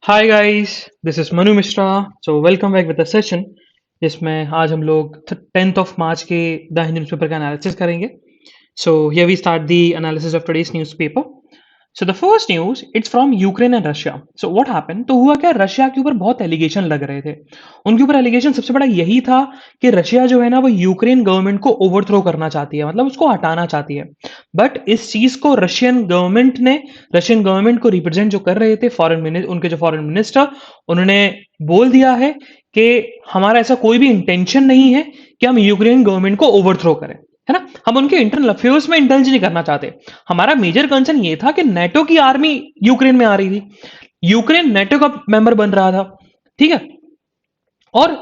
Hi guys, this is Manu Mishra. So welcome back with the session जिसमें आज हम लोग 10th of March के द हिंदू न्यूज़पेपर का एनालिसिस करेंगे। So here we start the analysis of today's newspaper. So the first news it's from Ukraine and Russia. So what happened, तो हुआ क्या, रशिया के ऊपर बहुत एलिगेशन लग रहे थे। उनके ऊपर एलिगेशन सबसे बड़ा यही था कि रशिया जो है ना वो यूक्रेन गवर्नमेंट को ओवरथ्रो करना चाहती है, मतलब उसको हटाना चाहती है। बट इस चीज को रशियन गवर्नमेंट को रिप्रेजेंट जो कर रहे थे उनके जो फॉरेन मिनिस्टर, उन्होंने बोल दिया है कि हमारा ऐसा कोई भी इंटेंशन नहीं है कि हम यूक्रेन गवर्नमेंट को ओवरथ्रो करें, है ना। हम उनके इंटरनल अफेयर्स में इंटरफेरेंस नहीं करना चाहते। हमारा मेजर कंसर्न ये था कि नेटो की आर्मी यूक्रेन में आ रही थी, यूक्रेन नेटो का मेंबर बन रहा था, ठीक है। और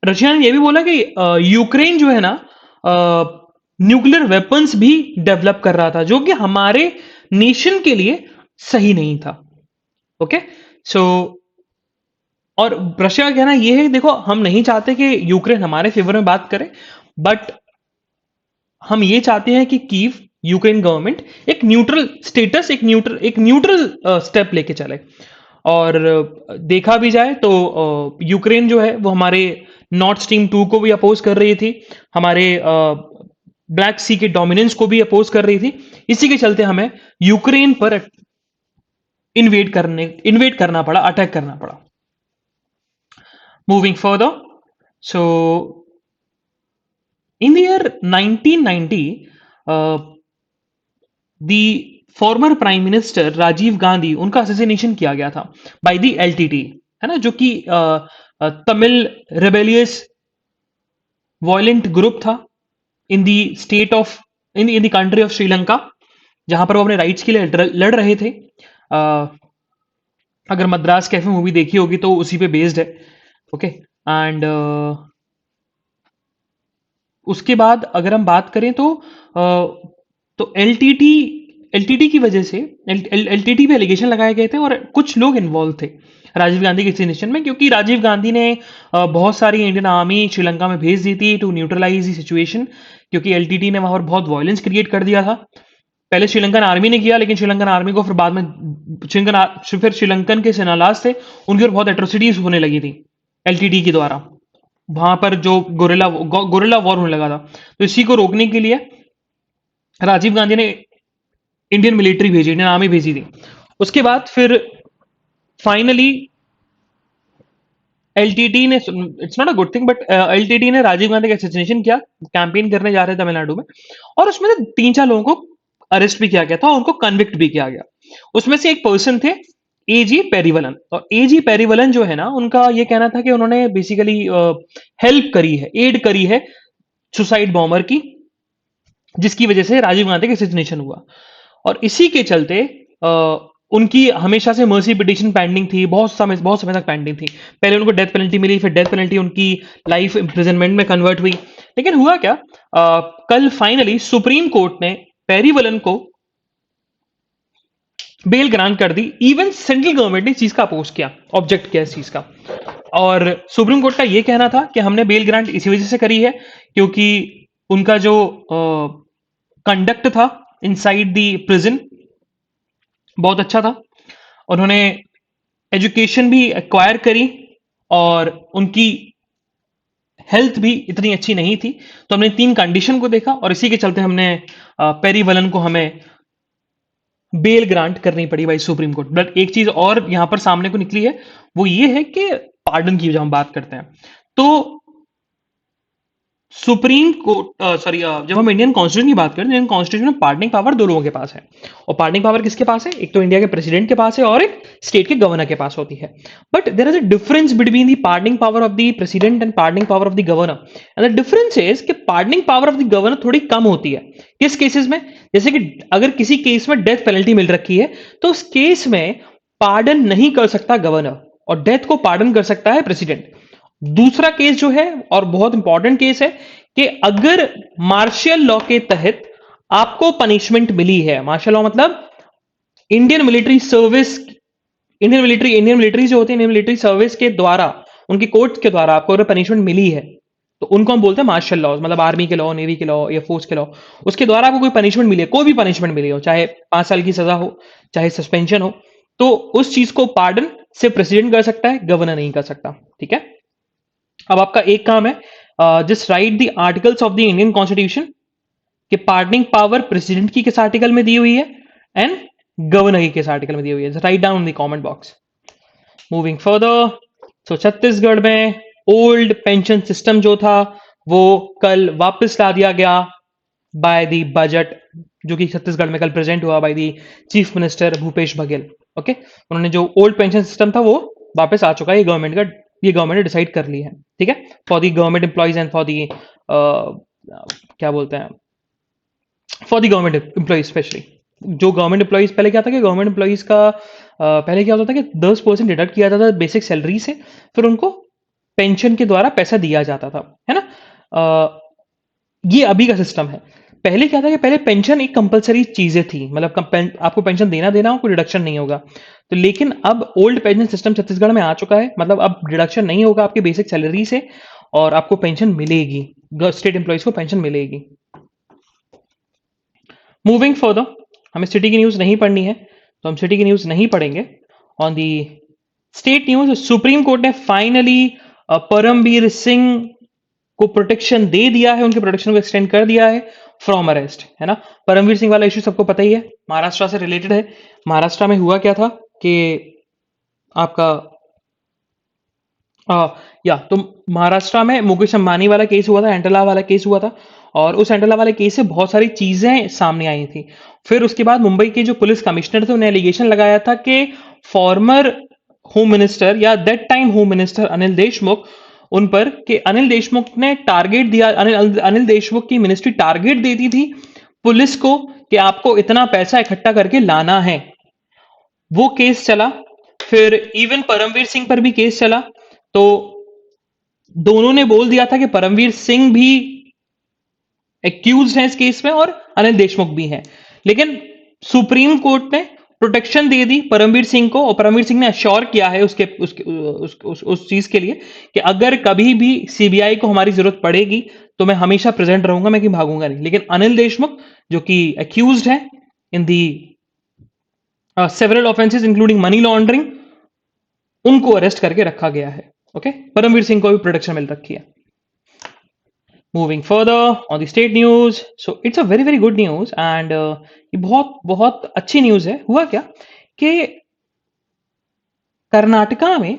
रशिया ने यह भी बोला कि यूक्रेन जो है ना न्यूक्लियर वेपन्स भी डेवलप कर रहा था, जो कि हमारे नेशन के लिए सही नहीं था। ओके, सो और रशिया का कहना यह है, देखो हम नहीं चाहते कि यूक्रेन हमारे फेवर में बात करे, बट हम ये चाहते हैं कि कीव यूक्रेन गवर्नमेंट एक न्यूट्रल स्टेप लेके चले। और देखा भी जाए तो यूक्रेन जो है वो हमारे नॉर्थ स्ट्रीम 2 को भी अपोज कर रही थी, हमारे ब्लैक सी के डोमिनेंस को भी अपोज कर रही थी। इसी के चलते हमें यूक्रेन पर इन्वेट करना पड़ा, अटैक करना पड़ा। Moving further, so in the year 1990, the former prime minister Rajiv Gandhi, उनका असेसिनेशन किया गया था बाय द एलटीटी, है ना, जो कि तमिल रेबेलियस वायलेंट ग्रुप था in the state of in the country of Sri Lanka, जहां पर वो अपने राइट्स के लिए लड़ रहे थे। अगर मद्रास कैफे मूवी देखी होगी तो उसी पे बेस्ड है। ओके, एंड उसके बाद अगर हम बात करें तो एलटीटी की वजह से एलटीटी पे एलिगेशन लगाए गए थे और कुछ लोग इन्वॉल्व थे राजीव गांधी के एग्जीक्यूशन में, क्योंकि राजीव गांधी ने बहुत सारी इंडियन आर्मी श्रीलंका में भेज दी थी टू न्यूट्रलाइज दी सिचुएशन, क्योंकि एलटीटी ने वहां पर बहुत वायलेंस क्रिएट कर दिया था। पहले श्रीलंकन आर्मी ने किया, लेकिन श्रीलंकन आर्मी को फिर बाद में श्रीलंकन के सेनालास थे, उनकी ओर बहुत एट्रोसिटीज होने लगी थी एलटीटी के द्वारा। वहां पर जो गोरिल्ला वॉर होने लगा था, तो इसी को रोकने के लिए राजीव गांधी ने इंडियन आर्मी भेजी थी। उसके बाद फिर फाइनली एलटीटी ने, it's not a good thing, but LTT ने राजीव गांधी का असैसिनेशन किया, कैंपेन करने जा रहे थे तमिलनाडु में, और उसमें से 3-4 लोगों को अरेस्ट भी किया गया था और उनको कन्विक्ट भी किया गया। उसमें से एक पर्सन थे एजी पेरीवलन, और एजी पेरीवलन जो है ना, उनका ये कहना था कि उन्होंने बेसिकली हेल्प करी है, एड करी है सुसाइड बॉम्बर की, जिसकी वजह से राजीव गांधी का असैसिनेशन हुआ। और इसी के चलते उनकी हमेशा से मर्सी पिटिशन पेंडिंग थी, बहुत समय तक पेंडिंग थी। पहले उनको डेथ पेनल्टी मिली, फिर डेथ पेनल्टी उनकी लाइफ इम्प्रिजनमेंट में कन्वर्ट हुई। लेकिन हुआ क्या, कल फाइनली सुप्रीम कोर्ट ने पेरीवलन को बेल ग्रांट कर दी। इवन सेंट्रल गवर्नमेंट ने इस चीज का अपोज किया, ऑब्जेक्ट किया इस चीज का। और सुप्रीम कोर्ट का यह कहना था कि हमने बेल ग्रांट इसी वजह से करी है क्योंकि उनका जो कंडक्ट था इनसाइड द प्रिजन बहुत अच्छा था, उन्होंने एजुकेशन भी एक्वायर करी और उनकी हेल्थ भी इतनी अच्छी नहीं थी। तो हमने 3 कंडीशन को देखा और इसी के चलते हमने पेरीवलन को हमें बेल ग्रांट करनी पड़ी भाई सुप्रीम कोर्ट। बट एक चीज और यहां पर सामने को निकली है, वो ये है कि पार्डन की जब हम बात करते हैं तो सुप्रीम कोर्ट जब हम इंडियन कॉन्स्टिट्यूशन की बात करें, इंडियन कॉन्स्टिट्यूशन में पार्डनिंग पावर 2 लोगों के पास है। और पार्डनिंग पावर किसके पास है, एक तो इंडिया के प्रेसिडेंट के पास है और एक स्टेट के गवर्नर के पास होती है। But there is a difference between the pardoning power of the president and pardoning power of the governor. And the difference is कि pardoning power of the governor थोड़ी कम होती है। किस केसेस में, जैसे कि अगर किसी केस में डेथ पेनल्टी मिल रखी है तो उस केस में पार्डन नहीं कर सकता गवर्नर और डेथ को पार्डन कर सकता है प्रेसिडेंट। दूसरा केस जो है और बहुत इंपॉर्टेंट केस है कि अगर मार्शल लॉ के तहत आपको पनिशमेंट मिली है, मार्शल लॉ मतलब Indian military service, Indian military जो होती है, इंडियन मिलिट्री सर्विस के द्वारा, उनकी कोर्ट के द्वारा आपको अगर पनिशमेंट मिली है तो उनको हम बोलते हैं मार्शल लॉ, मतलब आर्मी के लॉ, नेवी के लॉ, एयरफोर्स के लॉ। उसके द्वारा आपको कोई पनिशमेंट मिली है, कोई भी पनिशमेंट मिली हो, चाहे 5 साल की सजा हो, चाहे सस्पेंशन हो, तो उस चीज को पार्डन सिर्फ प्रेसिडेंट कर सकता है, गवर्नर नहीं कर सकता। ठीक है, अब आपका एक काम है, just right the articles of the Indian constitution कि पार्डनिंग पावर प्रेसिडेंट की किस आर्टिकल में दी हुई है एंड गवर्नर की किस आर्टिकल में दी हुई है। Write down the comment box. Moving further, so Chhattisgarh में ओल्ड पेंशन सिस्टम जो था वो कल वापस ला दिया गया बाय द बजट, जो कि छत्तीसगढ़ में कल प्रेजेंट हुआ by the chief minister Bhupesh Baghel. Okay, उन्होंने जो ओल्ड पेंशन सिस्टम था वो वापस आ चुका है, ये गवर्नमेंट ने डिसाइड कर ली है। ठीक है, for the government employees and for the क्या बोलते हैं, for the government employees specially. जो गवर्नमेंट एम्प्लॉइज, पहले क्या था कि गवर्नमेंट एम्प्लॉइज का पहले क्या होता था कि 10% डिडक्ट किया जाता था बेसिक सैलरी से, फिर उनको पेंशन के द्वारा पैसा दिया जाता था, है ना। ये अभी का सिस्टम है। पहले क्या था कि पहले पेंशन एक कंपलसरी चीजें थी, मतलब आपको पेंशन देना हो, कोई डिडक्शन नहीं होगा। तो लेकिन अब ओल्ड पेंशन सिस्टम छत्तीसगढ़ में आ चुका है, मतलब अब डिडक्शन नहीं होगा आपके बेसिक सैलरी से और आपको पेंशन मिलेगी, स्टेट एम्प्लॉइज को पेंशन मिलेगी। मूविंग फर्दर, हमें सिटी की न्यूज नहीं पढ़नी है तो हम सिटी की न्यूज नहीं पढ़ेंगे। On the state news, supreme court ने फाइनली परमवीर सिंह को प्रोटेक्शन दे दिया है, उनके प्रोटेक्शन को एक्सटेंड कर दिया है फ्रॉम अरेस्ट, है ना। परमवीर सिंह वाला इश्यू सबको पता ही है, महाराष्ट्र से रिलेटेड है। महाराष्ट्र में हुआ क्या था कि आपका तो महाराष्ट्र में मुकेश अंबानी वाला केस हुआ था, एंटेला वाला केस हुआ था, और उस एंटेला वाले केस से बहुत सारी चीजें सामने आई थी। फिर उसके बाद मुंबई के जो पुलिस कमिश्नर थे उन्हें एलिगेशन लगाया था कि फॉर्मर होम मिनिस्टर या that time home minister Anil Deshmukh, उन पर कि अनिल देशमुख ने टारगेट दिया, अनिल देशमुख की मिनिस्ट्री टारगेट देती थी पुलिस को कि आपको इतना पैसा इकट्ठा करके लाना है। वो केस चला, फिर इवन परमवीर सिंह पर भी केस चला, तो दोनों ने बोल दिया था कि परमवीर सिंह भी एक्यूज हैं इस केस में और अनिल देशमुख भी हैं, लेकिन सुप्रीम कोर्ट ने प्रोटेक्शन दे दी परमवीर सिंह को, और परमवीर सिंह ने अश्योर किया है उस चीज के लिए कि अगर कभी भी सीबीआई को हमारी जरूरत पड़ेगी तो मैं हमेशा प्रेजेंट रहूंगा, मैं कहीं भागूंगा नहीं। लेकिन अनिल देशमुख जो कि एक्यूज्ड है in the several offences including money laundering, उनको अरेस्ट करके रखा गया है। ओके, परमवीर सिंह को भी प्रोटेक्शन मिल रखी है। Moving further on the state news, so it's a very very good news and ये बहुत बहुत अच्छी न्यूज है। हुआ क्या कि कर्नाटका में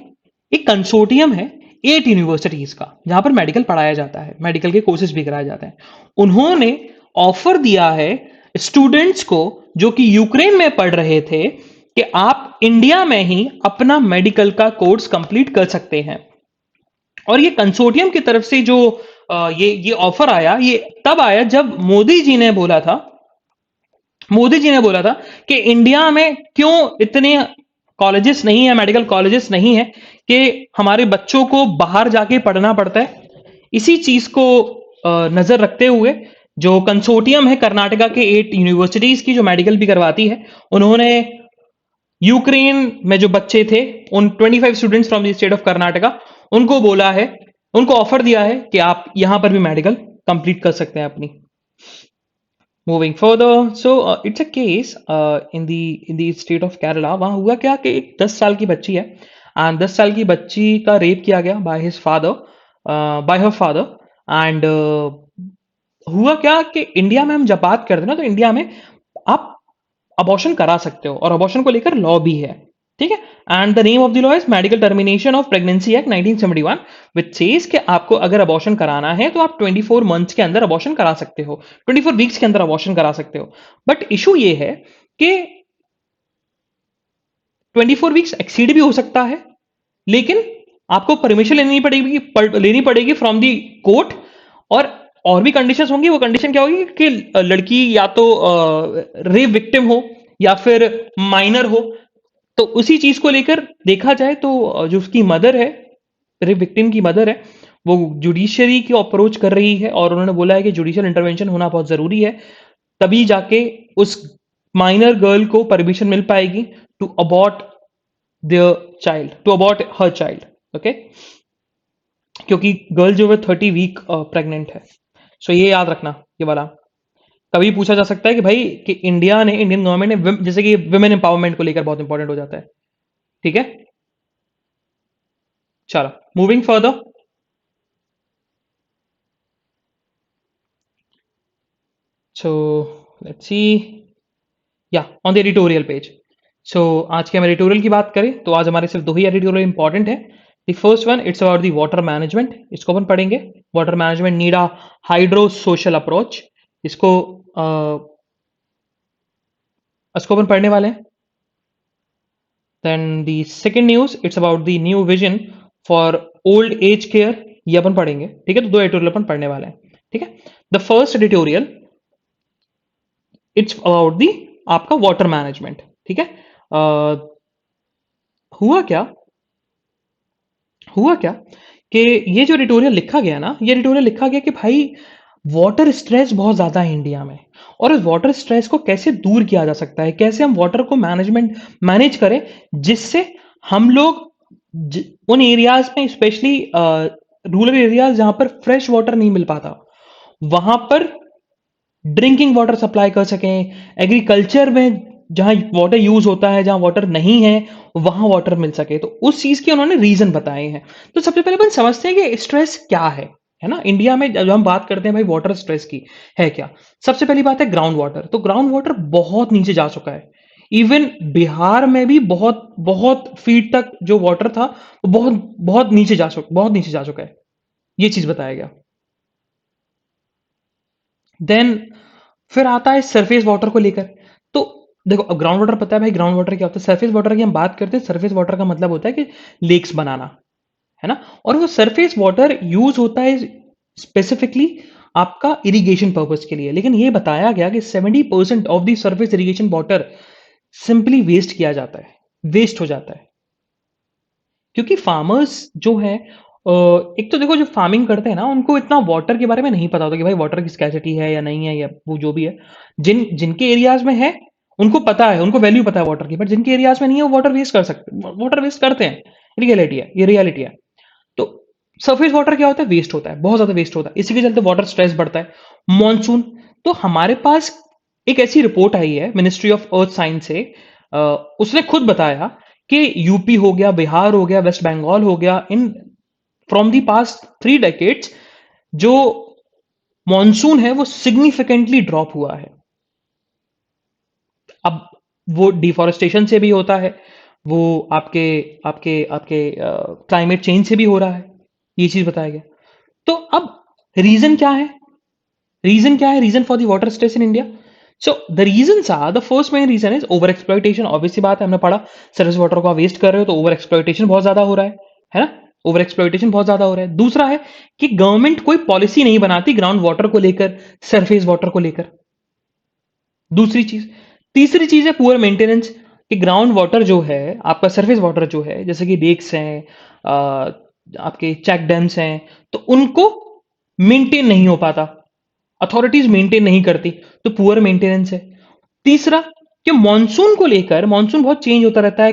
एक कंसोर्टियम है 8 यूनिवर्सिटीज का, जहां पर मेडिकल पढ़ाया जाता है, मेडिकल के कोर्सेज भी कराए जाते हैं। उन्होंने ऑफर दिया है स्टूडेंट्स को जो कि यूक्रेन में पढ़ रहे थे कि आप इंडिया में ही अपना मेडिकल का कोर्स कंप्लीट कर सकते हैं। और ये कंसोर्टियम की तरफ से जो ये ऑफर आया, ये तब आया जब मोदी जी ने बोला था कि इंडिया में क्यों इतने कॉलेजेस नहीं है, मेडिकल कॉलेजेस नहीं है, कि हमारे बच्चों को बाहर जाके पढ़ना पड़ता है। इसी चीज को नजर रखते हुए जो कंसोर्टियम है कर्नाटका के 8 यूनिवर्सिटीज की जो मेडिकल भी करवाती है, उन्होंने यूक्रेन में जो बच्चे थे उन 25 students from the state of Karnataka, उनको बोला है, उनको ऑफर दिया है कि आप यहां पर भी मेडिकल कंप्लीट कर सकते हैं अपनी। Moving further, so it's a case in the state of Kerala. वहां हुआ क्या कि एक 10 साल की बच्ची है एंड 10 साल की बच्ची का रेप किया गया बाय हर फादर। एंड हुआ क्या कि इंडिया में हम जब बात करते हैं ना, तो इंडिया में आप अबॉर्शन करा सकते हो और अबॉर्शन को लेकर लॉ भी है। ठीक है, and the name of the law is medical termination of pregnancy act 1971, which says कि आपको अगर अबॉर्शन कराना है तो आप 24 मंथ्स के अंदर अबॉर्शन करा सकते हो, 24 वीक्स के अंदर अबॉर्शन करा सकते हो। बट इशू ये है कि 24 वीक्स एक्सीड भी हो सकता है, लेकिन आपको परमिशन लेनी पड़ेगी फ्रॉम दी कोर्ट, और भी कंडीशंस होंगी। वो कंडीशन क्या होगी कि लड़की या तो रेप विक्टिम हो या फिर माइनर हो। तो उसी चीज को लेकर देखा जाए तो जो उसकी मदर है, रेप विक्टिम की मदर है, वो जुडिशियरी की अप्रोच कर रही है और उन्होंने बोला है कि जुडिशियल इंटरवेंशन होना बहुत जरूरी है, तभी जाके उस माइनर गर्ल को परमिशन मिल पाएगी to abort her child. Okay, क्योंकि गर्ल जो है 30 वीक प्रेग्नेंट है। सो ये याद रखना, ये वाला कभी पूछा जा सकता है कि भाई कि इंडियन गवर्नमेंट ने जैसे कि विमेन एम्पावरमेंट को लेकर बहुत इंपॉर्टेंट हो जाता है। ठीक है, चलो, moving further. So let's see. या ऑन द एडिटोरियल पेज. सो आज के हम एडिटोरियल की बात करें तो आज हमारे सिर्फ दो ही एडिटोरियल इंपॉर्टेंट है. The first one it's about the water management. इसको अपन पढ़ेंगे. Water management need a hydro social approach. इसको इसको अपन पढ़ने वाले हैं. Then the second news it's about the new vision for old age care. ये अपन पढ़ेंगे. ठीक है, तो दो एडिटोरियल अपन पढ़ने वाले हैं. ठीक है. The first editorial it's about the आपका वाटर मैनेजमेंट. ठीक है. हुआ क्या हुआ क्या कि ये जो एडिटोरियल लिखा गया ना, ये एडिटोरियल लिखा गया कि भाई वाटर स्ट्रेस बहुत ज्यादा है इंडिया में, और इस वाटर स्ट्रेस को कैसे दूर किया जा सकता है, कैसे हम वाटर को मैनेज करें जिससे हम लोग उन एरियाज में, स्पेशली रूरल एरियाज जहां पर फ्रेश वाटर नहीं मिल पाता, वहां पर ड्रिंकिंग वाटर सप्लाई कर सकें. एग्रीकल्चर में जहां वाटर यूज होता है, जहां वाटर नहीं है, वहां वाटर मिल सके. तो उस चीज के उन्होंने रीजन बताए हैं. तो सबसे पहले अपन समझते हैं कि स्ट्रेस क्या है ना. इंडिया में जब हम बात करते हैं भाई वाटर स्ट्रेस की, है क्या. सबसे पहली बात है ग्राउंड वाटर. तो ग्राउंड वाटर बहुत नीचे जा चुका है. इवन बिहार में भी बहुत बहुत फीट तक जो वाटर था वो बहुत बहुत नीचे जा चुका है. ये चीज बताया गया. देन फिर आता है सरफेस वाटर को लेकर. तो देखो, अब ग्राउंड वाटर पता है भाई, ग्राउंड वाटर क्या होता है. सरफेस वाटर की हम बात करते हैं. सरफेस वाटर का मतलब होता है कि लेक्स बनाना, है ना. और वो सरफेस वाटर यूज होता है स्पेसिफिकली आपका इरिगेशन पर्पज के लिए. लेकिन ये बताया गया कि 70% of the surface irrigation water simply waste किया जाता है, वेस्ट हो जाता है. क्योंकि फार्मर्स जो है, एक तो देखो, जो फार्मिंग करते हैं ना, उनको इतना वाटर के बारे में नहीं पता होता कि भाई वाटर की स्कैसिटी है या नहीं है, या वो जो भी है. जिनके एरियाज में है उनको पता है, उनको वैल्यू पता है वाटर की. बट जिनके एरियाज में नहीं है वो वाटर वेस्ट करते हैं. रियलिटी है, ये रियलिटी है. तो सरफेस वाटर क्या होता है, वेस्ट होता है, बहुत ज्यादा वेस्ट होता है. इसी के चलते वाटर स्ट्रेस बढ़ता है. मॉनसून. तो हमारे पास एक ऐसी रिपोर्ट आई है मिनिस्ट्री ऑफ अर्थ साइंस से. अ, उसने खुद बताया कि यूपी हो गया, बिहार हो गया, वेस्ट बंगाल हो गया, in from the past 3 decades जो मॉनसून है वो सिग्निफिकेंटली ड्रॉप हुआ है. अब वो डिफॉरेस्टेशन से भी होता है, वो आपके आपके आपके क्लाइमेट चेंज से भी हो रहा है. ये चीज बताया गया. तो अब रीजन क्या है, reason for the water stress in India. So the reason are, the first main reason is over exploitation. Obviously बात है, हमने पढ़ा सरफेस वाटर को आप वेस्ट कर रहे हो तो ओवर एक्सप्लॉइटेशन बहुत ज्यादा हो रहा है ना. ओवर एक्सप्लॉइटेशन बहुत ज्यादा हो रहा है. दूसरा है कि गवर्नमेंट कोई पॉलिसी नहीं बनाती ग्राउंड वाटर को लेकर, सरफेस वाटर को लेकर. दूसरी चीज. तीसरी चीज है पुअर मेंटेनेंस. कि ग्राउंड वाटर जो है, आपका सरफेस वाटर जो है, जैसे कि लेक्स हैं, आपके चेक डैम्स हैं, तो उनको मेंटेन नहीं हो पाता, अथॉरिटीज मेंटेन नहीं करती, तो पुअर मेंटेनेंस है. तीसरा, कि मॉनसून को लेकर, मॉनसून बहुत चेंज होता रहता है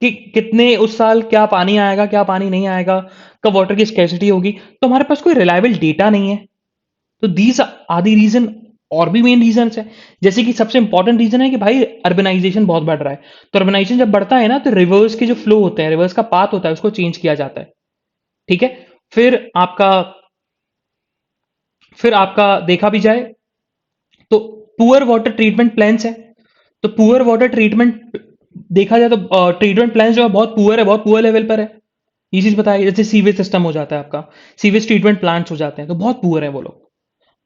कि कितने उस साल क्या पानी आएगा, क्या पानी नहीं आएगा, कब वाटर की स्कैसिटी होगी, तो हमारे पास कोई रिलायबल डेटा नहीं है. तो दीज आदि रीजन. और भी मेन रीजन है, जैसे कि सबसे इंपॉर्टेंट रीजन है कि भाई अर्बनाइजेशन बहुत बढ़ रहा है. तो अर्बनाइजेशन जब बढ़ता है ना, तो रिवर्स के जो फ्लो होते हैं, रिवर्स का पाथ होता है, उसको चेंज किया जाता है. ठीक है. फिर आपका फिर आपका देखा भी जाए तो पुअर वाटर ट्रीटमेंट प्लान्स है. तो पुअर वाटर ट्रीटमेंट देखा जाए तो ट्रीटमेंट प्लान जो है बहुत पुअर है, बहुत पुअर लेवल पर है. ये चीज बताइए, जैसे सीवेज सिस्टम हो जाता है आपका, सीवेज ट्रीटमेंट प्लांट्स हो जाते हैं, तो बहुत पुअर है वो लोग.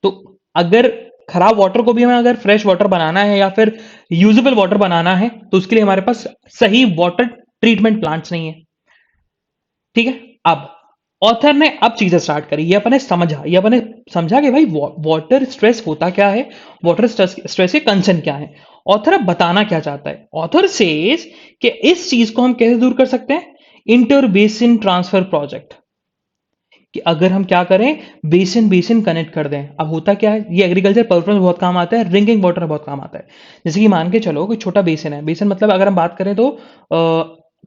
तो अगर खराब वाटर को भी हमें अगर फ्रेश वाटर बनाना है या फिर यूजेबल वाटर बनाना है, तो उसके लिए हमारे पास सही वाटर ट्रीटमेंट प्लांट्स नहीं है. ठीक है. अब ऑथर ने अब चीजें स्टार्ट करी, ये अपने समझा कि भाई वाटर स्ट्रेस होता क्या है, वाटर स्ट्रेस के कंसर्न क्या है. ऑथर अब बताना क्या चाहता है. ऑथर सेज कि इस चीज को हम कैसे दूर कर सकते हैं, इंटर बेसिन ट्रांसफर प्रोजेक्ट. कि अगर हम क्या करें, बेसिन बेसिन कनेक्ट कर दें. अब होता क्या है, ये एग्रीकल्चर पर्पज में बहुत काम आता है, ड्रिंकिंग वाटर में बहुत काम आता है. जैसे कि मान के चलो कोई छोटा बेसिन है. बेसिन मतलब अगर हम बात करें तो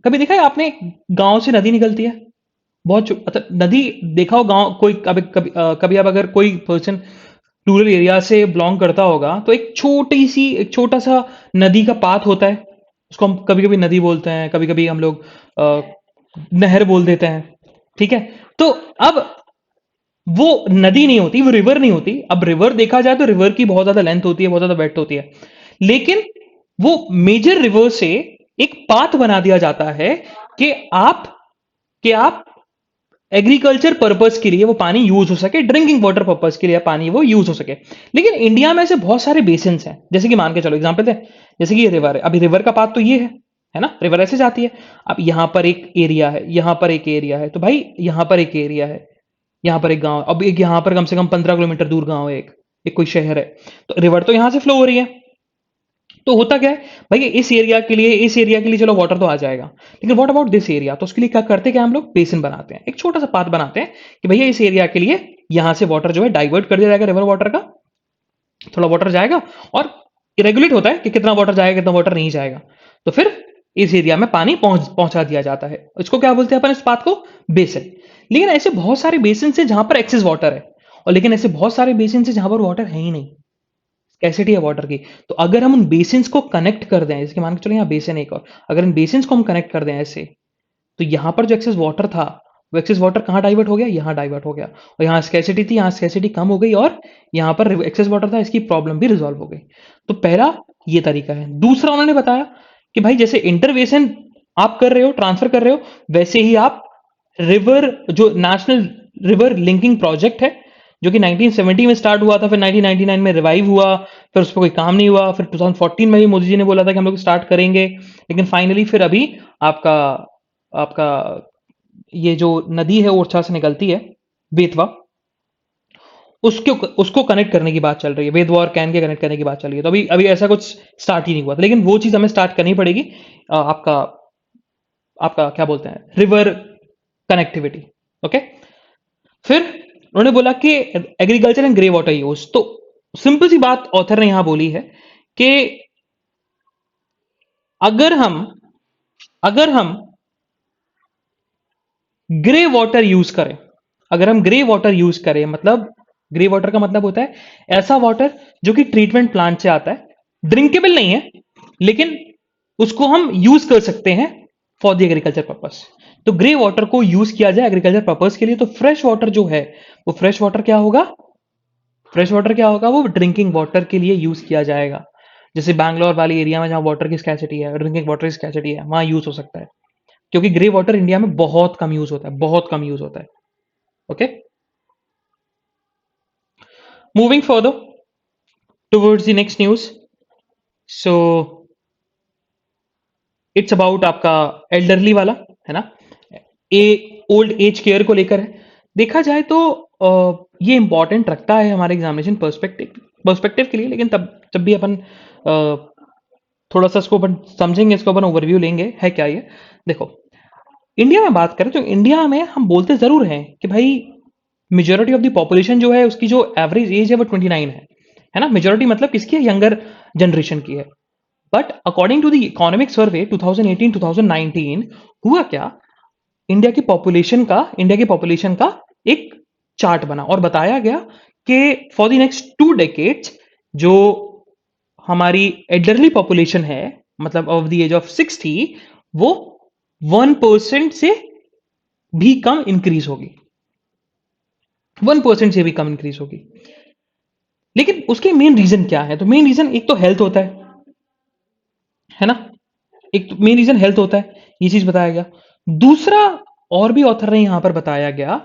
कभी देखा है आपने, गांव से नदी निकलती है, बहुत मतलब नदी देखा हो गांव, कोई कभी कभी कभी अब अगर कोई पर्सन रूरल एरिया से बिलोंग करता होगा तो एक छोटा सा नदी का पाथ होता है. उसको हम कभी कभी नदी बोलते हैं, कभी कभी हम लोग नहर बोल देते हैं. ठीक है। तो अब वो नदी नहीं होती, वो रिवर नहीं होती। अब रिवर देखा जाए तो रिवर की बहुत ज्यादा लेंथ होती है, बहुत ज्यादा वेट होती है, लेकिन वो मेजर रिवर से एक पाथ बना दिया जाता है कि आप कि आप एग्रीकल्चर पर्पस के लिए वो पानी यूज हो सके, ड्रिंकिंग वाटर पर्पस के लिए पानी वो यूज हो सके। लेकिन इंडिया में ऐसे बहुत सारे बेसिन्स हैं, जैसे कि मान के चलो एग्जांपल है, जैसे कि ये रिवर है। अभी रिवर का पाथ तो ये है ना, रिवर ऐसे जाती है। अब यहां पर एक एरिया है, यहां पर एक एरिया है, तो भाई यहां पर एक एरिया है, यहां पर एक गांव, अब एक यहां पर कम से कम 15 किलोमीटर दूर गांव है, एक कोई शहर है। तो रिवर तो यहां से फ्लो हो रही है। तो होता क्या है भाई, इस एरिया के लिए चलो वाटर तो आ जाएगा, लेकिन व्हाट अबाउट दिस एरिया? तो उसके लिए क्या करते, क्या हम लोग बेसिन बनाते हैं, एक छोटा सा पाथ बनाते हैं कि भैया इस एरिया के लिए यहां से वाटर जो है डाइवर्ट कर दिया जाएगा, रिवर वाटर का थोड़ा वाटर जाएगा, और रेगुलेट होता है कि कितना वाटर जाएगा कितना वाटर नहीं जाएगा। तो फिर इस एरिया में पानी पहुंचा दिया जाता है। इसको क्या बोलते हैं अपन, इस पाथ को बेसिन। लेकिन ऐसे बहुत सारे बेसिन से जहां पर एक्सेस वाटर है, और लेकिन ऐसे बहुत सारे बेसिन से जहां पर वाटर है ही नहीं, स्कैसिटी है वाटर की। तो अगर हम उन बेसिन्स को कनेक्ट कर दें, इसके मान के चलो यहाँ बेसिन एक, और अगर इन बेसिन्स को हम कनेक्ट कर दें ऐसे, तो यहां पर जो एक्सेस वाटर था, वो एक्सेस वाटर कहां डाइवर्ट हो गया, यहां डाइवर्ट हो गया, और यहां स्कैसिटी थी, यहां स्कैसिटी कम हो गई, और यहां पर एक्सेस वाटर था, इसकी प्रॉब्लम भी रिजॉल्व हो गई। तो पहला ये तरीका है। दूसरा उन्होंने बताया कि भाई जैसे इंटरवेशन आप कर रहे हो, ट्रांसफर कर रहे हो, वैसे ही आप रिवर, जो नेशनल रिवर लिंकिंग प्रोजेक्ट है, जो कि 1970 में स्टार्ट हुआ था, फिर 1999 में रिवाइव हुआ, फिर उस पर कोई काम नहीं हुआ, फिर 2014 में भी मोदी जी ने बोला था कि हम लोग स्टार्ट करेंगे, लेकिन फाइनली फिर अभी आपका आपका ये जो नदी है ओरछा से निकलती है, बेतवा, उसके उसको कनेक्ट करने की बात चल रही है, बेतवा और कैन के कनेक्ट करने की बात चल रही है। तो अभी अभी ऐसा कुछ स्टार्ट ही नहीं हुआ था, लेकिन वो चीज हमें स्टार्ट करनी पड़ेगी। आपका आपका क्या बोलते हैं, रिवर कनेक्टिविटी। ओके। फिर उन्होंने बोला कि agriculture and grey water use. तो सिंपल सी बात ऑथर ने यहां बोली है कि अगर हम अगर हम ग्रे वाटर यूज करें, अगर हम ग्रे वाटर यूज करें, मतलब ग्रे वाटर का मतलब होता है ऐसा वाटर जो कि ट्रीटमेंट प्लांट से आता है, ड्रिंकेबल नहीं है, लेकिन उसको हम यूज कर सकते हैं फॉर द एग्रीकल्चर पर्पस। तो ग्रे वाटर को यूज किया जाए एग्रीकल्चर पर्पस के लिए। तो फ्रेश वाटर जो है, वो फ्रेश वाटर क्या होगा, फ्रेश वाटर क्या होगा, वो ड्रिंकिंग वाटर के लिए यूज किया जाएगा। जैसे बैंगलोर वाली एरिया में जहां वाटर की स्कैसिटी है, ड्रिंकिंग वाटर की स्कैसिटी है, वहां यूज हो सकता है, क्योंकि ग्रे वाटर इंडिया में बहुत कम यूज होता है, बहुत कम यूज होता है। Okay, moving further towards the next news. So it's about आपका एल्डरली वाला, है ना, ए ओल्ड एज केयर को लेकर है। देखा जाए तो ये इंपॉर्टेंट रखता है हमारे एग्जामिनेशन पर्सपेक्टिव के लिए, लेकिन तब जब भी अपन थोड़ा सा इसको अपन समझेंगे, इसको अपन ओवरव्यू लेंगे है क्या ये। देखो, इंडिया में बात करें तो इंडिया में हम बोलते जरूर हैं कि भाई मेजोरिटी ऑफ द पॉपुलेशन जो है उसकी जो एवरेज एज है वो 29 है ना। मेजोरिटी मतलब किसकी है, यंगर जनरेशन की है। But according to the economic survey 2018-2019 हुआ क्या, इंडिया की पॉपुलेशन का एक चार्ट बना और बताया गया कि फॉर द नेक्स्ट 2 डेकेड्स जो हमारी एल्डरली पॉपुलेशन है, मतलब ऑफ द एज ऑफ 60, वो 1% से भी कम इंक्रीज होगी, 1% से भी कम इंक्रीज होगी। लेकिन उसके मेन रीजन क्या है? तो मेन रीजन एक तो हेल्थ होता है ना, एक तो मेन रीजन हेल्थ होता है, ये चीज बताया गया। दूसरा, और भी ऑथर ने यहां पर बताया गया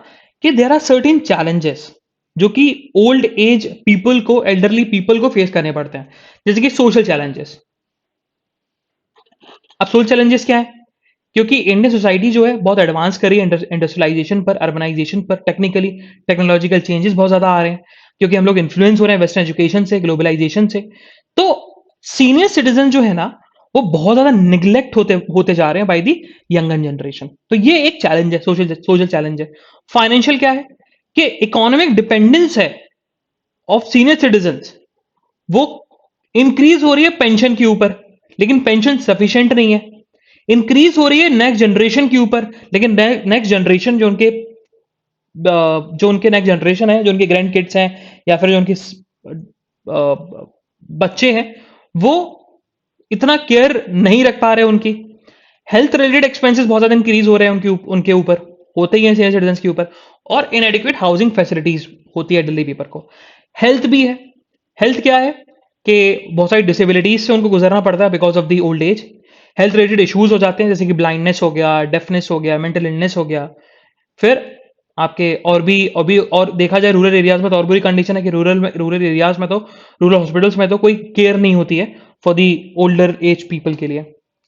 कि देयर आर सर्टेन चैलेंजेस जो कि ओल्ड एज पीपल को, एल्डरली पीपल को फेस करने पड़ते हैं, जैसे कि सोशल चैलेंजेस। अब सोशल चैलेंजेस क्या है? क्योंकि इंडियन सोसाइटी जो है बहुत एडवांस कर रही है इंडस्ट्रियलाइजेशन पर, अर्बनाइजेशन पर, टेक्निकली टेक्नोलॉजिकल चेंजेस बहुत ज्यादा आ रहे हैं, क्योंकि हम लोग इन्फ्लुएंस हो रहे हैं वेस्टर्न एजुकेशन से, ग्लोबलाइजेशन से। तो सीनियर सिटीजन जो है ना, वो बहुत ज्यादा निग्लेक्ट होते होते जा रहे हैं बाय दी यंगर जनरेशन। तो ये एक चैलेंज है, सोशल चैलेंज है। फाइनेंशियल क्या है कि इकोनॉमिक डिपेंडेंस है ऑफ सीनियर सिटीजन, वो इंक्रीज हो रही है पेंशन के ऊपर, लेकिन पेंशन सफिशिएंट नहीं है। इंक्रीज हो रही है नेक्स्ट जनरेशन के ऊपर, लेकिन नेक्स्ट जनरेशन जो उनके नेक्स्ट जनरेशन है, जो उनके ग्रैंड किड्स हैं, या फिर जो उनके बच्चे हैं, वो इतना केयर नहीं रख पा रहे उनकी। हेल्थ रिलेटेड एक्सपेंसेस बहुत ज्यादा इंक्रीज हो रहे हैं उनके ऊपर। होते ही हैं सीनियर सिटीजन के ऊपर, और इनएडिक्वेट हाउसिंग फैसिलिटीज होती है दिल्ली पीपल को। हेल्थ भी है। हेल्थ क्या है कि बहुत सारी डिसेबिलिटीज से उनको गुजरना पड़ता है because of the old age. Health related issues हो जाते हैं, जैसे कि ब्लाइंडनेस हो गया, डेफनेस हो गया, मेंटल इलनेस हो गया। फिर आपके और देखा जाए रूरल एरियाज में तो और बुरी कंडीशन है कि रूरल एरियाज में तो, रूरल हॉस्पिटल्स में तो कोई केयर नहीं होती है for the older age people के लिए।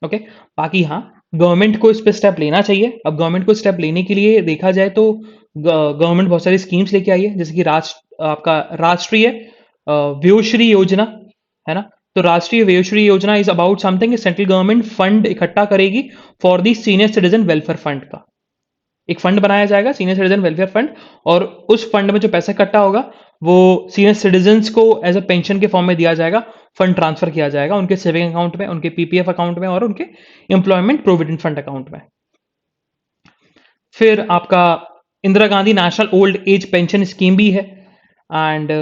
ओके। बाकी हाँ, गवर्नमेंट को इस पे स्टेप लेना चाहिए। अब गवर्नमेंट को स्टेप लेने के लिए देखा जाए तो गवर्नमेंट बहुत सारी स्कीम्स लेके आई है, जैसे कि आपका राष्ट्रीय व्योश्री योजना है ना। तो राष्ट्रीय व्योश्री योजना is about something, central government fund इकट्ठा करेगी for the senior citizen welfare fund का। एक फंड बनाया जाएगा, सीनियर सिटीजन वेलफेयर फंड, और उस फंड में जो पैसा इकट्ठा होगा वो सीनियर सिटीजन्स को एज अ पेंशन के फॉर्म में दिया जाएगा, फंड ट्रांसफर किया जाएगा उनके सेविंग अकाउंट में, उनके पीपीएफ अकाउंट में और उनके एम्प्लॉयमेंट प्रोविडेंट फंड अकाउंट में। फिर आपका Indira Gandhi national old age pension scheme भी है, एंड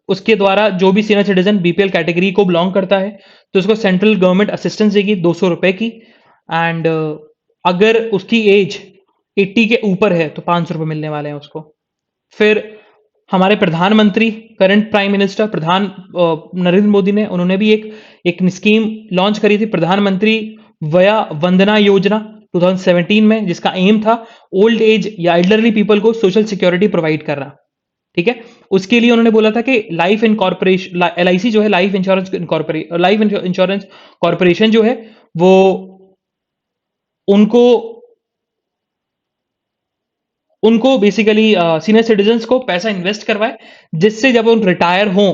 उसके द्वारा जो भी सीनियर सिटीजन बीपीएल कैटेगरी को बिलोंग करता है तो उसको सेंट्रल गवर्नमेंट असिस्टेंस देगी 200 रुपए की, एंड अगर उसकी एज 80 के ऊपर है तो 500 रुपए मिलने वाले हैं उसको। फिर हमारे प्रधानमंत्री, current prime minister Narendra Modi ने, उन्होंने भी एक स्कीम लॉन्च करी थी, प्रधानमंत्री वया वंदना योजना 2017 में, जिसका एम था ओल्ड एज या एल्डरली पीपल को सोशल सिक्योरिटी प्रोवाइड करना। ठीक है। उसके लिए उन्होंने बोला था कि लाइफ इनकॉर्पोरेशन, एलआईसी जो है, लाइफ इंश्योरेंस कॉर्पोरेशन जो है वो उनको उनको बेसिकली सीनियर सिटीजन्स को पैसा इन्वेस्ट करवाए, जिससे जब उन रिटायर हों,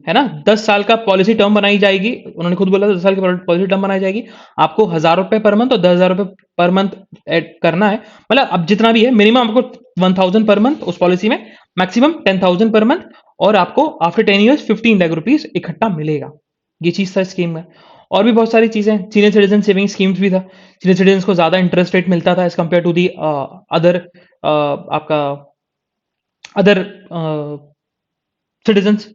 है ना, 10 साल का पॉलिसी टर्म बनाई जाएगी। उन्होंने खुद बोला 10 साल की पॉलिसी टर्म बनाई जाएगी, आपको 1,000 रुपए पर मंथ और 10,000 रुपए पर मंथ ऐड करना है, मतलब अब जितना भी है, मिनिमम आपको 1,000 पर मंथ उस पॉलिसी में, मैक्सिमम 10,000 पर मंथ, और आपको आफ्टर 10 ईयर्स 15 लाख रुपीज इकट्ठा मिलेगा। ये चीज था स्कीम में। और भी बहुत सारी चीजें, सीनियर सिटीजन सेविंग स्कीम्स भी था, सीनियर सिटीजन को ज्यादा इंटरेस्ट रेट मिलता था as compare to the other आपका अदर सिटीजन्स।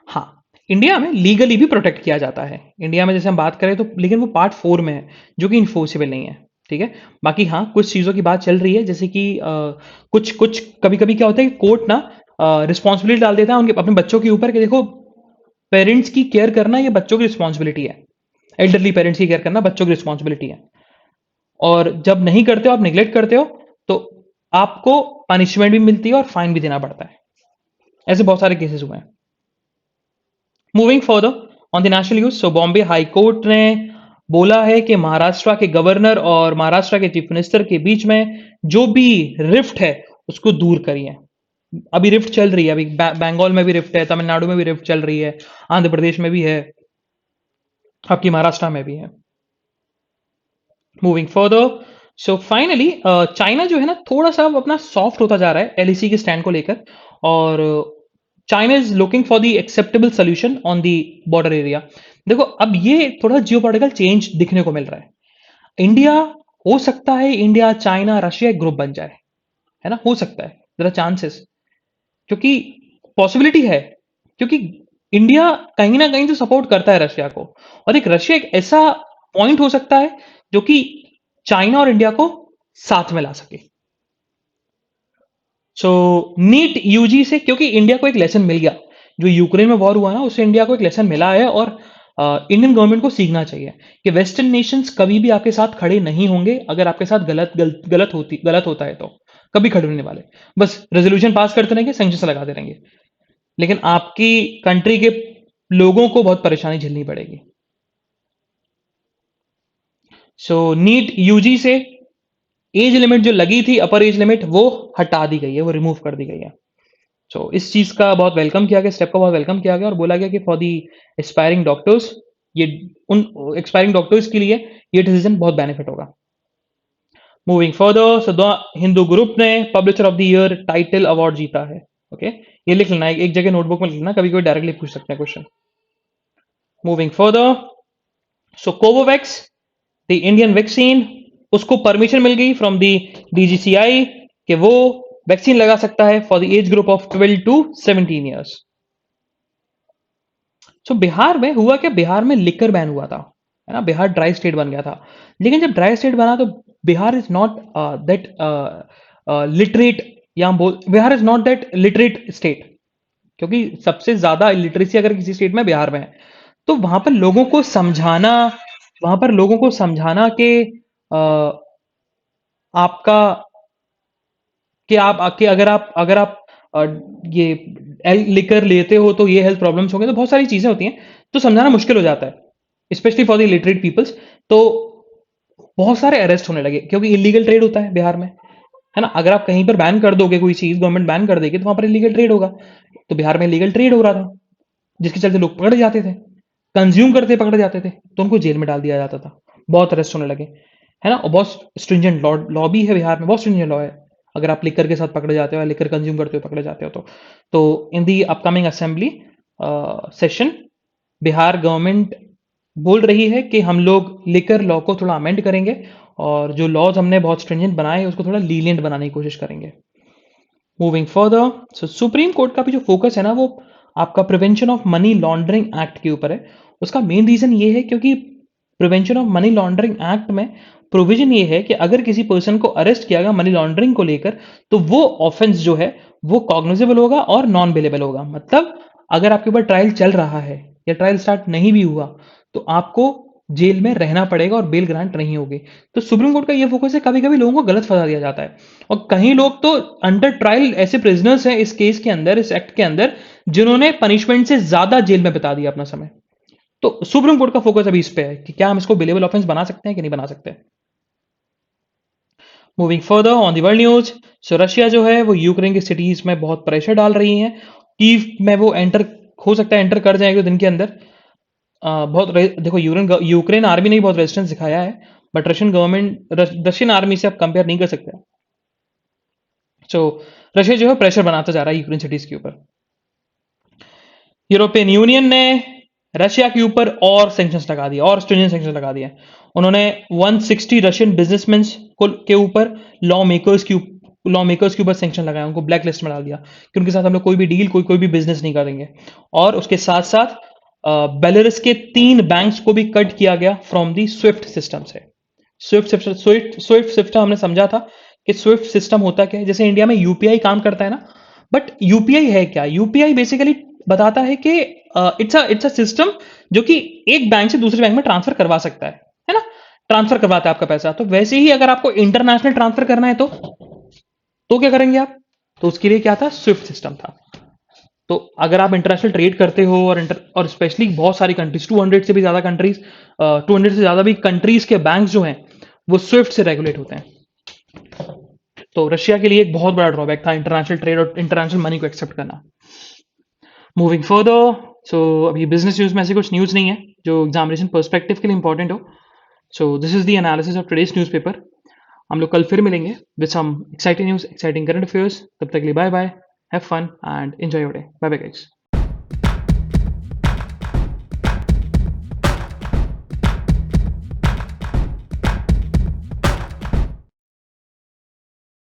हाँ, इंडिया में लीगली भी प्रोटेक्ट किया जाता है। इंडिया में जैसे हम बात करें तो, लेकिन वो पार्ट 4 में है जो कि इन्फोर्सेबल नहीं है। ठीक है। बाकी हाँ, कुछ चीज़ों की बात चल रही है, जैसे कि कुछ कुछ कभी कभी क्या होता है कि कोर्ट ना रिस्पॉन्सिबिलिटी डाल देता है उनके अपने बच्चों के ऊपर कि देखो, पेरेंट्स की केयर करना ये बच्चों की रिस्पॉन्सिबिलिटी है, एल्डरली पेरेंट्स की केयर करना बच्चों की रिस्पॉन्सिबिलिटी है, और जब नहीं करते हो, आप निग्लेक्ट करते हो, तो आपको पनिशमेंट भी मिलती है और फाइन भी देना पड़ता है। ऐसे बहुत सारे केसेस हुए हैं। Moving further on the national news, so Bombay high court ने बोला है कि महाराष्ट्र के गवर्नर और महाराष्ट्र के चीफ मिनिस्टर के बीच में जो भी रिफ्ट है उसको दूर करिए। अभी रिफ्ट चल रही है, अभी बंगाल में भी रिफ्ट है, तमिलनाडु में भी रिफ्ट चल रही है, आंध्र प्रदेश में भी है, आपकी महाराष्ट्र में भी है। Moving further, so finally China जो है ना, थोड़ा सा अपना सॉफ्ट होता जा रहा है एलईसी के स्टैंड को लेकर, और China is looking for the acceptable solution on the border area. देखो, अब ये थोड़ा जियोपॉलिटिकल चेंज दिखने को मिल रहा है। इंडिया, हो सकता है इंडिया चाइना रशिया एक ग्रुप बन जाए, है ना, हो सकता है, जरा चांसेस, क्योंकि पॉसिबिलिटी है, क्योंकि इंडिया कहीं ना कहीं तो सपोर्ट करता है रशिया को, और एक रशिया एक ऐसा पॉइंट हो सकता है जो कि चाइना और इंडिया को साथ में ला सके। सो नीट यूजी से, क्योंकि इंडिया को एक लेसन मिल गया, जो यूक्रेन में वॉर हुआ ना, उससे इंडिया को एक लेसन मिला है, और इंडियन गवर्नमेंट को सीखना चाहिए कि वेस्टर्न नेशंस कभी भी आपके साथ खड़े नहीं होंगे अगर आपके साथ गलत होता है तो कभी खड़े होने वाले। बस रेजोल्यूशन पास करते रहेंगे, सैंक्शंस लगाते रहेंगे, लेकिन आपकी कंट्री के लोगों को बहुत परेशानी झेलनी पड़ेगी। सो नीट यूजी से एज लिमिट जो लगी थी, अपर एज लिमिट, वो हटा दी गई है, वो रिमूव कर दी गई है। सो इस चीज का बहुत वेलकम किया गया, स्टेप का बहुत वेलकम किया गया, और बोला गया कि फॉर दी एक्सपायरिंग डॉक्टर्स, ये उन एक्सपायरिंग डॉक्टर्स के लिए ये डिसीजन बहुत बेनिफिट होगा। Moving further, so the Hindu group ने publisher of the year title award जीता है। ओके, ये लिख लेना है, एक जगह नोटबुक में लिखना, कभी कोई डायरेक्टली पूछ सकते हैं question. Moving further, so Covovax, the Indian vaccine, उसको परमिशन मिल गई फ्रॉम द डीजीसीआई कि वो वैक्सीन लगा सकता है for the age group of 12 to 17 years. So Bihar में हुआ क्या, बिहार में लिकर बैन हुआ था, है ना, बिहार ड्राई स्टेट बन गया था, लेकिन जब ड्राई स्टेट बना तो Bihar is not that literate, या हम बोल Bihar is not that literate state, क्योंकि सबसे ज्यादा लिटरेसी अगर किसी स्टेट में बिहार में है, तो वहां पर लोगों को समझाना कि आपका कि आप कि अगर आप अ, ये लिकर लेते हो तो ये हेल्थ प्रॉब्लम्स होंगे, तो बहुत सारी चीजें होती हैं, तो समझाना मुश्किल हो जाता है specially for the literate peoples. तो बहुत सारे अरेस्ट होने लगे क्योंकि इलीगल ट्रेड होता है बिहार में, है ना। अगर आप कहीं पर बैन कर दोगे कोई चीज, गवर्नमेंट बैन कर देगी, तो वहां पर इलीगल ट्रेड होगा। तो बिहार में इलीगल ट्रेड हो रहा था, जिसके चलते लोग पकड़े जाते थे, कंज्यूम करते पकड़े जाते थे, तो उनको जेल में डाल दिया जाता था। बहुत अरेस्ट होने लगे, है ना। और बहुत स्ट्रिंजेंट लॉ भी है बिहार में, बहुत स्ट्रिंजेंट लॉ है। अगर आप लिकर के साथ पकड़े जाते हो या लिकर कंज्यूम करते हुए पकड़े जाते हो तो in the upcoming assembly session, Bihar government बोल रही है कि हम लोग लिकर लॉ को थोड़ा अमेंड करेंगे, और जो लॉज हमने बहुत स्ट्रिंजेंट बनाए हैं उसको थोड़ा लीनियंट बनाने की कोशिश करेंगे। मूविंग फर्दर, सो सुप्रीम कोर्ट का भी जो फोकस है ना, वो आपका prevention of money laundering act के ऊपर है। उसका मेन रीजन ये है क्योंकि prevention of money laundering act में प्रोविजन ये है कि अगर किसी पर्सन को अरेस्ट किया गया मनी लॉन्ड्रिंग को लेकर, तो वो ऑफेंस जो है वो कॉग्निजेबल होगा और नॉन बेलेबल होगा। मतलब अगर आपके ऊपर ट्रायल चल रहा है या ट्रायल स्टार्ट नहीं भी हुआ, तो आपको जेल में रहना पड़ेगा और बेल ग्रांट नहीं होगी। तो सुप्रीम कोर्ट का ये फोकस है, कभी कभी लोगों को गलत फंसा दिया जाता है, और कहीं लोग तो अंडर ट्रायल ऐसे प्रिजनर्स हैं इस केस के अंदर, इस एक्ट के अंदर, जिन्होंने पनिशमेंट से ज्यादा जेल में बिता दिया अपना समय। तो सुप्रीम कोर्ट का फोकस अभी इस पे है कि क्या हम इसको बिलेबल ऑफेंस बना सकते हैं कि नहीं बना सकते। Moving further on the world news, so Russia जो है वो यूक्रेन की सिटीज में बहुत प्रेशर डाल रही है। कीव में वो एंटर, हो सकता है एंटर कर जाएंगे दिन के अंदर। देखो, यूक्रेन यूक्रेन आर्मी ने भी बहुत रेजिस्टेंस दिखाया है, बट रशियन आर्मी से आप कंपेयर नहीं कर सकते। सो रशिया जो है प्रेशर बनाता जा रहा है यूक्रेन सिटीज के ऊपर। यूरोपियन यूनियन ने रशिया के ऊपर और सैंक्शंस लगा दिए, और स्ट्रिंजेंट सैंक्शंस लगा दिए। उन्होंने 160 रशियन बिजनेसमैन के ऊपर, लॉ मेकर्स के ऊपर सैंक्शन लगाया, उनको ब्लैक लिस्ट में डाल दिया कि उनके साथ हम लोग कोई भी डील, कोई भी बिजनेस नहीं करेंगे। और उसके साथ साथ बेलारूस के 3 बैंक्स को भी कट किया गया फ्रॉम दी स्विफ्ट सिस्टम से। स्विफ्ट सिस्टम हमने समझा था कि स्विफ्ट सिस्टम होता क्या है, जैसे इंडिया में यूपीआई काम करता है ना, बट यूपीआई है क्या? यूपीआई बेसिकली बताता है कि इट्स अ सिस्टम जो कि एक बैंक से दूसरे बैंक में ट्रांसफर करवा सकता है ना, ट्रांसफर करवाता है आपका पैसा। तो वैसे ही अगर आपको इंटरनेशनल ट्रांसफर करना है तो क्या करेंगे आप? तो उसके लिए क्या था? स्विफ्ट सिस्टम था। तो अगर आप इंटरनेशनल ट्रेड करते हो, और स्पेशली बहुत सारी कंट्रीज, 200 से भी ज्यादा कंट्रीज, 200 से ज्यादा भी कंट्रीज के बैंक जो हैं वो स्विफ्ट से रेगुलेट होते हैं। तो रशिया के लिए एक बहुत बड़ा ड्रॉबैक था इंटरनेशनल ट्रेड और इंटरनेशनल मनी को एक्सेप्ट करना। मूविंग फर्दर, सो अभी बिजनेस न्यूज में ऐसी कुछ न्यूज नहीं है जो एग्जामिनेशन पर्सपेक्टिव के लिए इंपॉर्टेंट हो। So this is the analysis of today's newspaper. हम लोग कल फिर मिलेंगे with some exciting news, exciting current affairs. तब तक के लिए bye bye, have fun and enjoy your day. Bye bye guys.